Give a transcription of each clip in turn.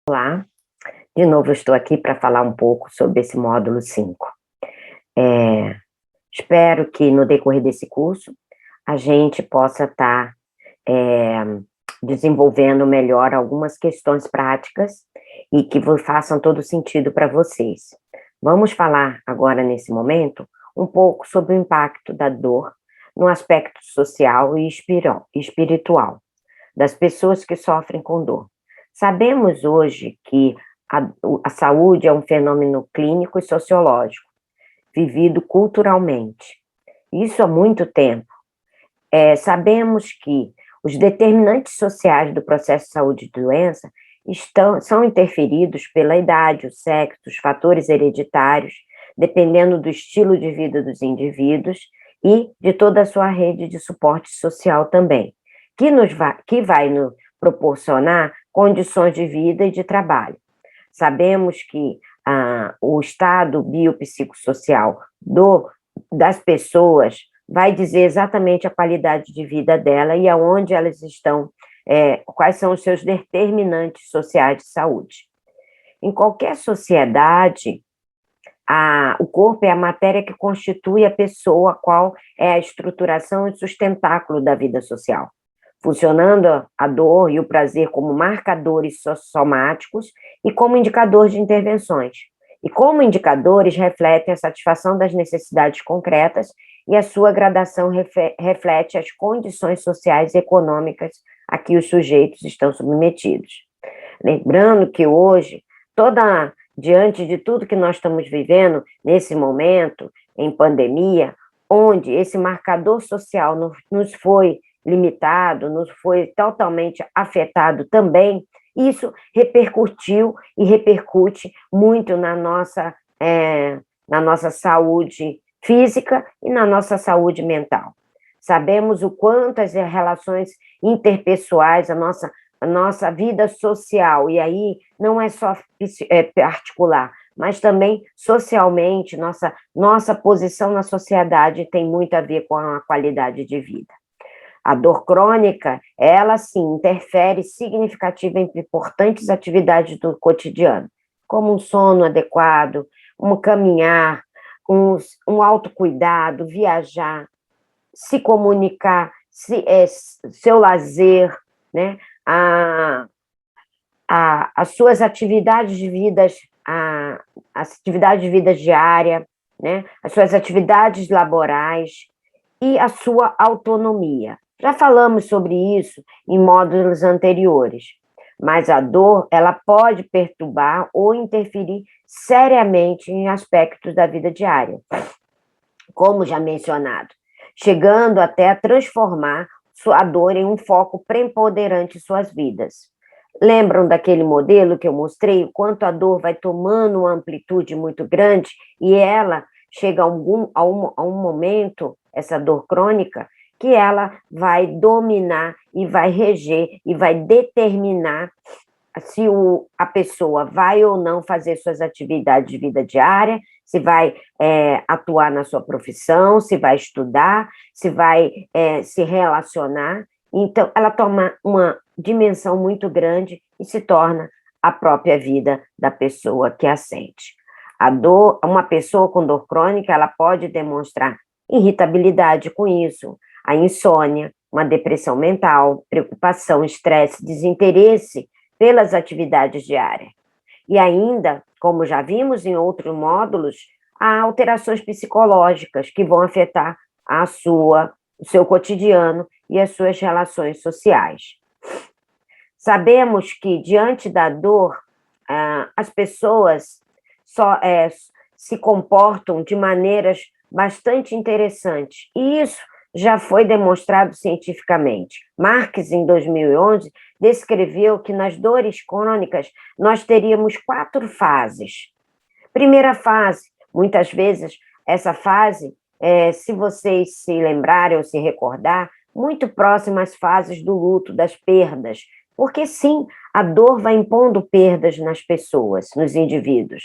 Olá, de novo eu estou aqui para falar um pouco sobre esse módulo 5. Espero que no decorrer desse curso a gente possa estar desenvolvendo melhor algumas questões práticas e que façam todo sentido para vocês. Vamos falar agora, nesse momento, um pouco sobre o impacto da dor no aspecto social e espiritual das pessoas que sofrem com dor. Sabemos hoje que a saúde é um fenômeno clínico e sociológico, vivido culturalmente. Isso há muito tempo. Sabemos que os determinantes sociais do processo de saúde e doença são interferidos pela idade, o sexo, os fatores hereditários, dependendo do estilo de vida dos indivíduos e de toda a sua rede de suporte social também, que vai nos proporcionar condições de vida e de trabalho. Sabemos que o estado biopsicossocial das pessoas vai dizer exatamente a qualidade de vida dela e aonde elas estão, quais são os seus determinantes sociais de saúde. Em qualquer sociedade, o corpo é a matéria que constitui a pessoa, a qual é a estruturação e sustentáculo da vida social, funcionando a dor e o prazer como marcadores somáticos e como indicadores de intervenções. E como indicadores refletem a satisfação das necessidades concretas e a sua gradação reflete as condições sociais e econômicas a que os sujeitos estão submetidos. Lembrando que hoje, diante de tudo que nós estamos vivendo nesse momento, em pandemia, onde esse marcador social nos foi limitado, nos foi totalmente afetado também, isso repercutiu e repercute muito na nossa saúde física e na nossa saúde mental. Sabemos o quanto as relações interpessoais, a nossa vida social, e aí não é só particular, mas também socialmente, nossa posição na sociedade tem muito a ver com a qualidade de vida. A dor crônica, ela sim, interfere significativamente em importantes atividades do cotidiano, como um sono adequado, um caminhar, um autocuidado, viajar, se comunicar, seu lazer, né? As suas atividades de vida, as atividades de vida diária, né? As suas atividades laborais e a sua autonomia. Já falamos sobre isso em módulos anteriores, mas a dor, ela pode perturbar ou interferir seriamente em aspectos da vida diária, como já mencionado, chegando até a transformar sua dor em um foco preponderante em suas vidas. Lembram daquele modelo que eu mostrei, o quanto a dor vai tomando uma amplitude muito grande e ela chega a um momento, essa dor crônica, que ela vai dominar e vai reger e vai determinar se a pessoa vai ou não fazer suas atividades de vida diária, se vai atuar na sua profissão, se vai estudar, se vai se relacionar. Então, ela toma uma dimensão muito grande e se torna a própria vida da pessoa que a sente. Uma pessoa com dor crônica, ela pode demonstrar irritabilidade com isso, a insônia, uma depressão mental, preocupação, estresse, desinteresse pelas atividades diárias. E ainda, como já vimos em outros módulos, há alterações psicológicas que vão afetar o seu cotidiano e as suas relações sociais. Sabemos que, diante da dor, as pessoas se comportam de maneiras bastante interessantes, e isso já foi demonstrado cientificamente. Marx, em 2011, descreveu que nas dores crônicas nós teríamos 4 fases. Primeira fase, muitas vezes, essa fase, se vocês se lembrarem ou se recordar, muito próxima às fases do luto, das perdas, porque sim, a dor vai impondo perdas nas pessoas, nos indivíduos.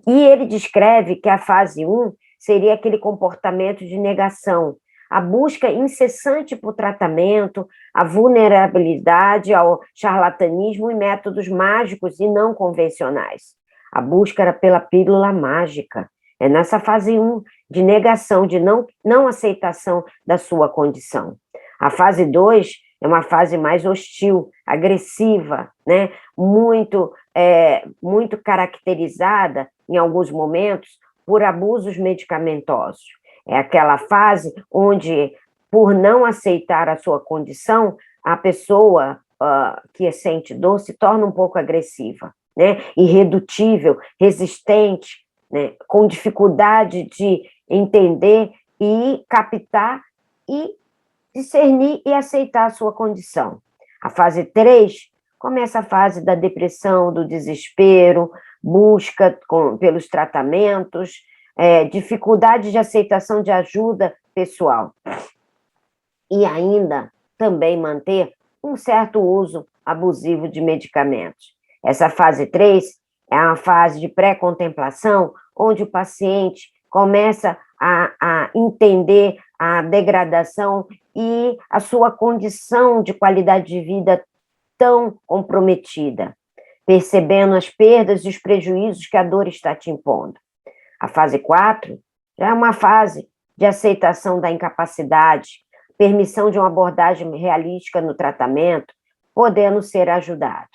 E ele descreve que a fase 1 seria aquele comportamento de negação, a busca incessante por tratamento, a vulnerabilidade ao charlatanismo e métodos mágicos e não convencionais. A busca era pela pílula mágica. É nessa fase 1, de negação, de não aceitação da sua condição. A fase 2 é uma fase mais hostil, agressiva, né? Muito caracterizada, em alguns momentos, por abusos medicamentosos. É aquela fase onde, por não aceitar a sua condição, a pessoa que sente dor se torna um pouco agressiva, né? Irredutível, resistente, né? Com dificuldade de entender e captar e discernir e aceitar a sua condição. A fase 3 começa a fase da depressão, do desespero, busca pelos tratamentos, dificuldade de aceitação de ajuda pessoal. E ainda também manter um certo uso abusivo de medicamentos. Essa fase 3 é uma fase de pré-contemplação, onde o paciente começa a entender a degradação e a sua condição de qualidade de vida tão comprometida, percebendo as perdas e os prejuízos que a dor está te impondo. A fase 4 já é uma fase de aceitação da incapacidade, permissão de uma abordagem realística no tratamento, podendo ser ajudado.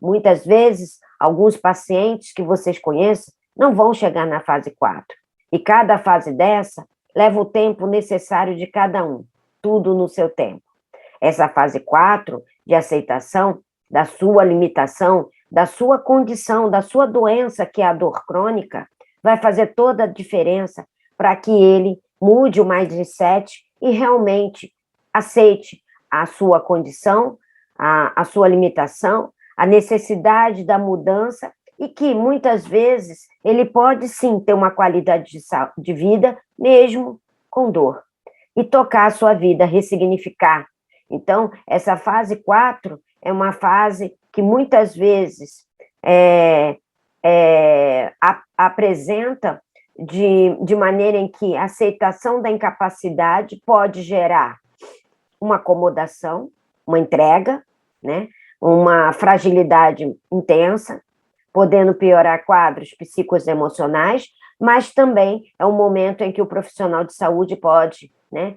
Muitas vezes, alguns pacientes que vocês conhecem não vão chegar na fase 4, e cada fase dessa leva o tempo necessário de cada um, tudo no seu tempo. Essa fase 4 de aceitação da sua limitação, da sua condição, da sua doença, que é a dor crônica, vai fazer toda a diferença para que ele mude o mindset e realmente aceite a sua condição, a sua limitação, a necessidade da mudança e que, muitas vezes, ele pode, sim, ter uma qualidade de vida, mesmo com dor, e tocar a sua vida, ressignificar. Então, essa fase 4 é uma fase que, muitas vezes, apresenta de maneira em que a aceitação da incapacidade pode gerar uma acomodação, uma entrega, né? Uma fragilidade intensa, podendo piorar quadros psicoemocionais, mas também é um momento em que o profissional de saúde pode, né,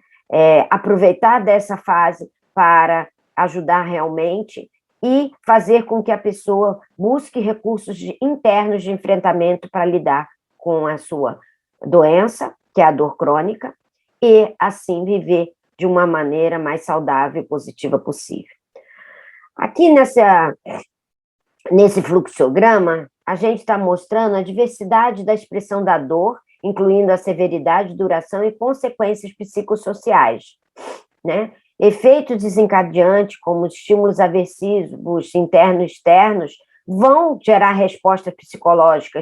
aproveitar dessa fase para ajudar realmente e fazer com que a pessoa busque recursos internos de enfrentamento para lidar com a sua doença, que é a dor crônica, e assim viver de uma maneira mais saudável e positiva possível. Aqui nesse fluxograma, a gente está mostrando a diversidade da expressão da dor, incluindo a severidade, duração e consequências psicossociais, né? Efeitos desencadeantes, como estímulos aversivos, internos e externos, vão gerar resposta psicológica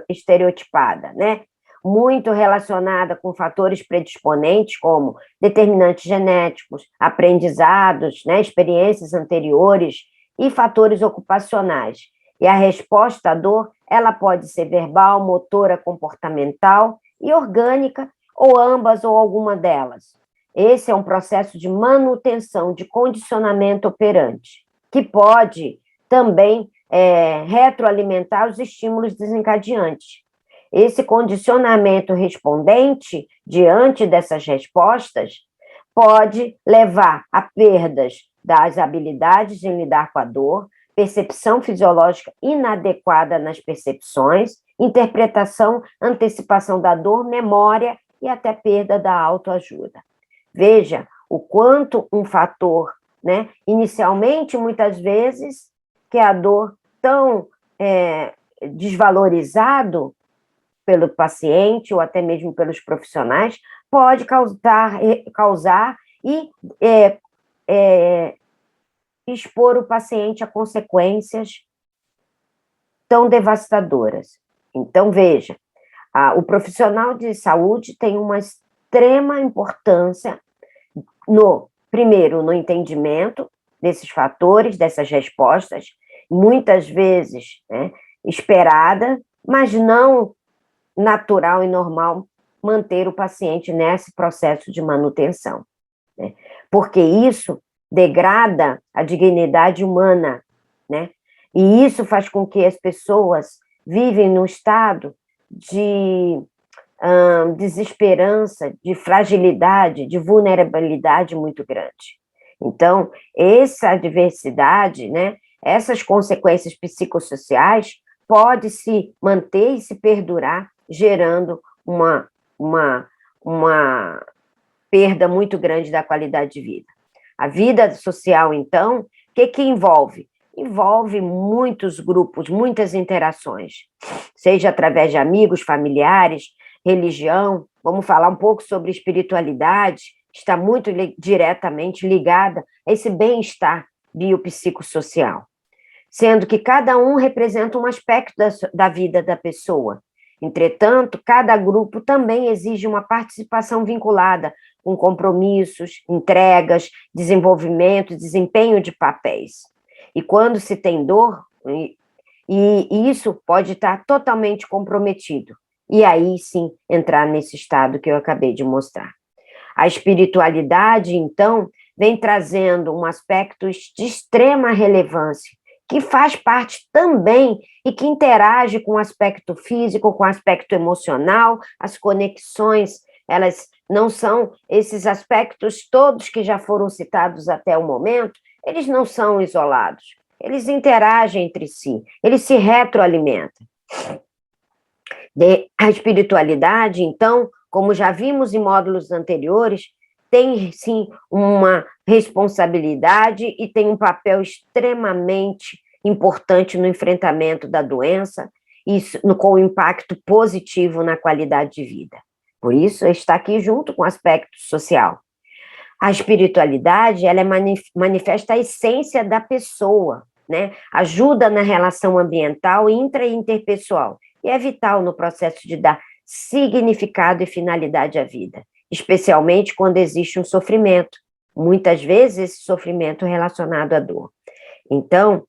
estereotipada, né? Muito relacionada com fatores predisponentes, como determinantes genéticos, aprendizados, né, experiências anteriores e fatores ocupacionais. E a resposta à dor, ela pode ser verbal, motora, comportamental e orgânica, ou ambas ou alguma delas. Esse é um processo de manutenção, de condicionamento operante, que pode também retroalimentar os estímulos desencadeantes. Esse condicionamento respondente, diante dessas respostas, pode levar a perdas das habilidades em lidar com a dor, percepção fisiológica inadequada nas percepções, interpretação, antecipação da dor, memória e até perda da autoajuda. Veja o quanto um fator, né, inicialmente, muitas vezes, que é a dor tão desvalorizado pelo paciente ou até mesmo pelos profissionais, pode causar e expor o paciente a consequências tão devastadoras. Então, veja, o profissional de saúde tem uma extrema importância primeiro, no entendimento desses fatores, dessas respostas, muitas vezes, né, esperada, mas não natural e normal manter o paciente nesse processo de manutenção, né? Porque isso degrada a dignidade humana, né? E isso faz com que as pessoas vivem num estado de desesperança, de fragilidade, de vulnerabilidade muito grande. Então, essa adversidade, né, essas consequências psicossociais pode se manter e se perdurar, gerando uma perda muito grande da qualidade de vida. A vida social, então, o que envolve? Envolve muitos grupos, muitas interações, seja através de amigos, familiares, religião. Vamos falar um pouco sobre espiritualidade, que está muito diretamente ligada a esse bem-estar biopsicossocial, sendo que cada um representa um aspecto da vida da pessoa. Entretanto, cada grupo também exige uma participação vinculada com compromissos, entregas, desenvolvimento, desempenho de papéis. E quando se tem dor, e isso pode estar totalmente comprometido. E aí, sim, entrar nesse estado que eu acabei de mostrar. A espiritualidade, então, vem trazendo um aspecto de extrema relevância, que faz parte também e que interage com o aspecto físico, com o aspecto emocional, as conexões, elas não são esses aspectos todos que já foram citados até o momento, eles não são isolados, eles interagem entre si, eles se retroalimentam. A espiritualidade, então, como já vimos em módulos anteriores, tem sim uma responsabilidade e tem um papel extremamente importante no enfrentamento da doença e com impacto positivo na qualidade de vida. Por isso, está aqui junto com o aspecto social. A espiritualidade, ela manifesta a essência da pessoa, né? Ajuda na relação ambiental, intra e interpessoal, e é vital no processo de dar significado e finalidade à vida, especialmente quando existe um sofrimento, muitas vezes esse sofrimento relacionado à dor. Então,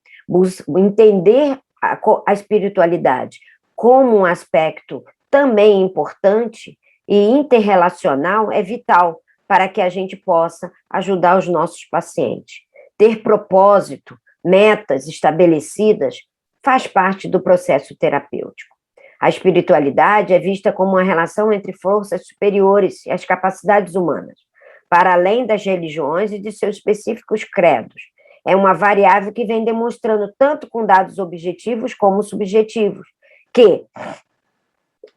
entender a espiritualidade como um aspecto também importante e interrelacional é vital para que a gente possa ajudar os nossos pacientes. Ter propósito, metas estabelecidas, faz parte do processo terapêutico. A espiritualidade é vista como uma relação entre forças superiores e as capacidades humanas, para além das religiões e de seus específicos credos. É uma variável que vem demonstrando, tanto com dados objetivos como subjetivos, que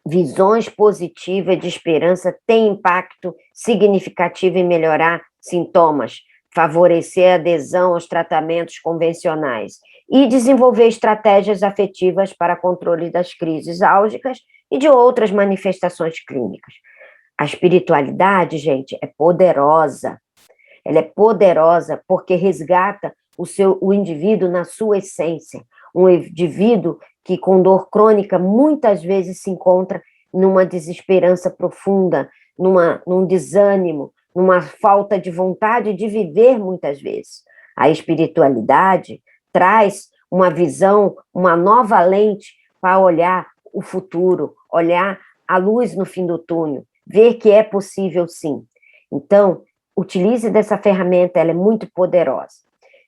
visões positivas de esperança têm impacto significativo em melhorar sintomas, favorecer a adesão aos tratamentos convencionais e desenvolver estratégias afetivas para controle das crises álgicas e de outras manifestações clínicas. A espiritualidade, gente, é poderosa. Ela é poderosa porque resgata o indivíduo na sua essência. Um indivíduo que com dor crônica muitas vezes se encontra numa desesperança profunda, num desânimo, numa falta de vontade de viver muitas vezes. A espiritualidade traz uma visão, uma nova lente para olhar o futuro, olhar a luz no fim do túnel, ver que é possível sim. Então, utilize dessa ferramenta, ela é muito poderosa.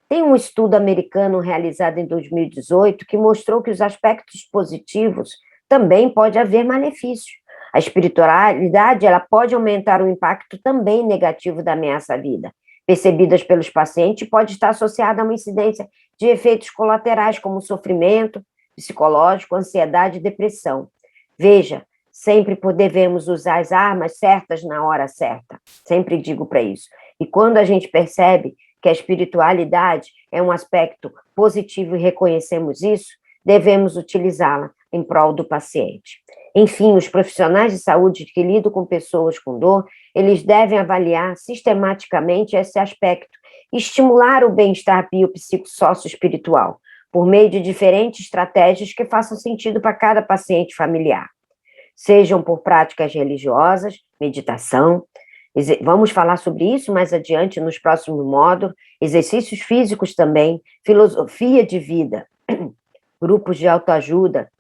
Tem um estudo americano realizado em 2018 que mostrou que os aspectos positivos também pode haver malefícios. A espiritualidade, ela pode aumentar o impacto também negativo da ameaça à vida, percebidas pelos pacientes, pode estar associada a uma incidência de efeitos colaterais, como sofrimento psicológico, ansiedade e depressão. Veja, sempre devemos usar as armas certas na hora certa, sempre digo para isso. E quando a gente percebe que a espiritualidade é um aspecto positivo e reconhecemos isso, devemos utilizá-la em prol do paciente. Enfim, os profissionais de saúde que lidam com pessoas com dor, eles devem avaliar sistematicamente esse aspecto e estimular o bem-estar biopsicossócio-espiritual, por meio de diferentes estratégias que façam sentido para cada paciente familiar. Sejam por práticas religiosas, meditação, vamos falar sobre isso mais adiante nos próximos módulos, exercícios físicos também, filosofia de vida, grupos de autoajuda,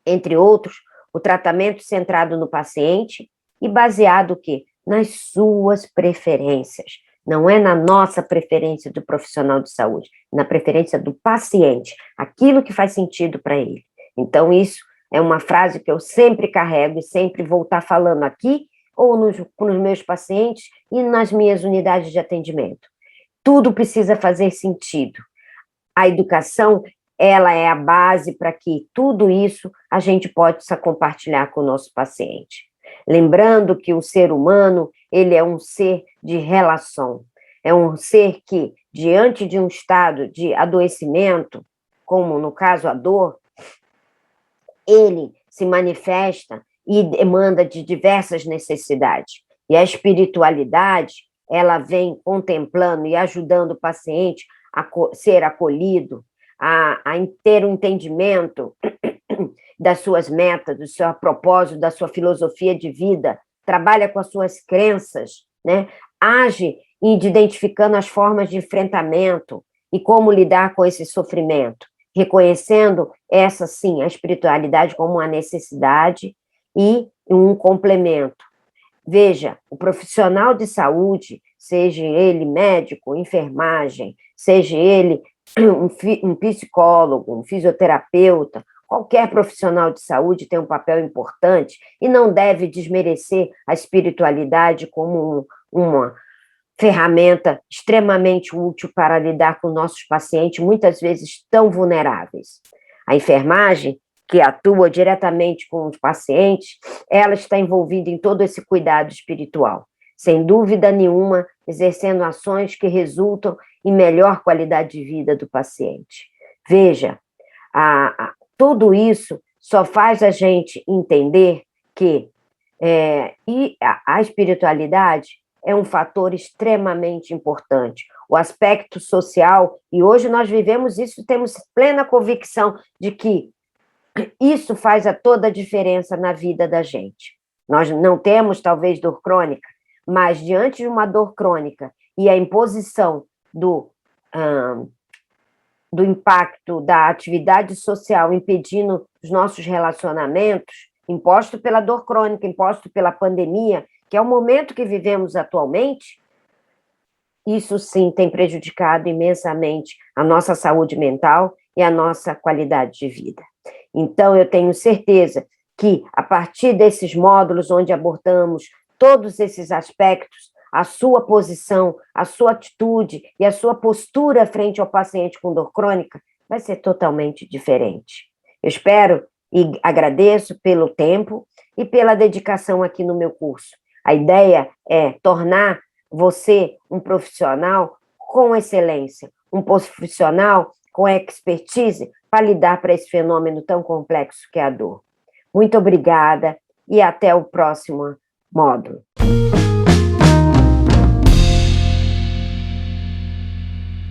entre outros, o tratamento centrado no paciente e baseado o quê? Nas suas preferências. Não é na nossa preferência do profissional de saúde, na preferência do paciente, aquilo que faz sentido para ele. Então, isso é uma frase que eu sempre carrego e sempre vou estar falando aqui, ou nos meus pacientes e nas minhas unidades de atendimento. Tudo precisa fazer sentido. A educação, ela é a base para que tudo isso a gente possa compartilhar com o nosso paciente. Lembrando que o ser humano, ele é um ser de relação. É um ser que, diante de um estado de adoecimento, como no caso a dor, ele se manifesta e demanda de diversas necessidades. E a espiritualidade, ela vem contemplando e ajudando o paciente a ser acolhido, a ter um entendimento das suas metas, do seu propósito, da sua filosofia de vida, trabalha com as suas crenças, né? Age identificando as formas de enfrentamento e como lidar com esse sofrimento, reconhecendo essa, sim, a espiritualidade como uma necessidade e um complemento. Veja, o profissional de saúde, seja ele médico, enfermagem, seja ele um psicólogo, um fisioterapeuta, qualquer profissional de saúde tem um papel importante e não deve desmerecer a espiritualidade como uma ferramenta extremamente útil para lidar com nossos pacientes, muitas vezes tão vulneráveis. A enfermagem, que atua diretamente com os pacientes, ela está envolvida em todo esse cuidado espiritual, sem dúvida nenhuma, exercendo ações que resultam em melhor qualidade de vida do paciente. Veja, tudo isso só faz a gente entender que a espiritualidade é um fator extremamente importante. O aspecto social, e hoje nós vivemos isso, temos plena convicção de que isso faz toda a diferença na vida da gente. Nós não temos, talvez, dor crônica, mas diante de uma dor crônica e a imposição do impacto da atividade social impedindo os nossos relacionamentos, imposto pela dor crônica, imposto pela pandemia, que é o momento que vivemos atualmente, isso sim tem prejudicado imensamente a nossa saúde mental e a nossa qualidade de vida. Então, eu tenho certeza que, a partir desses módulos onde abordamos todos esses aspectos, a sua posição, a sua atitude e a sua postura frente ao paciente com dor crônica vai ser totalmente diferente. Eu espero e agradeço pelo tempo e pela dedicação aqui no meu curso. A ideia é tornar você um profissional com excelência, um profissional com expertise para lidar para esse fenômeno tão complexo que é a dor. Muito obrigada e até o próximo módulo.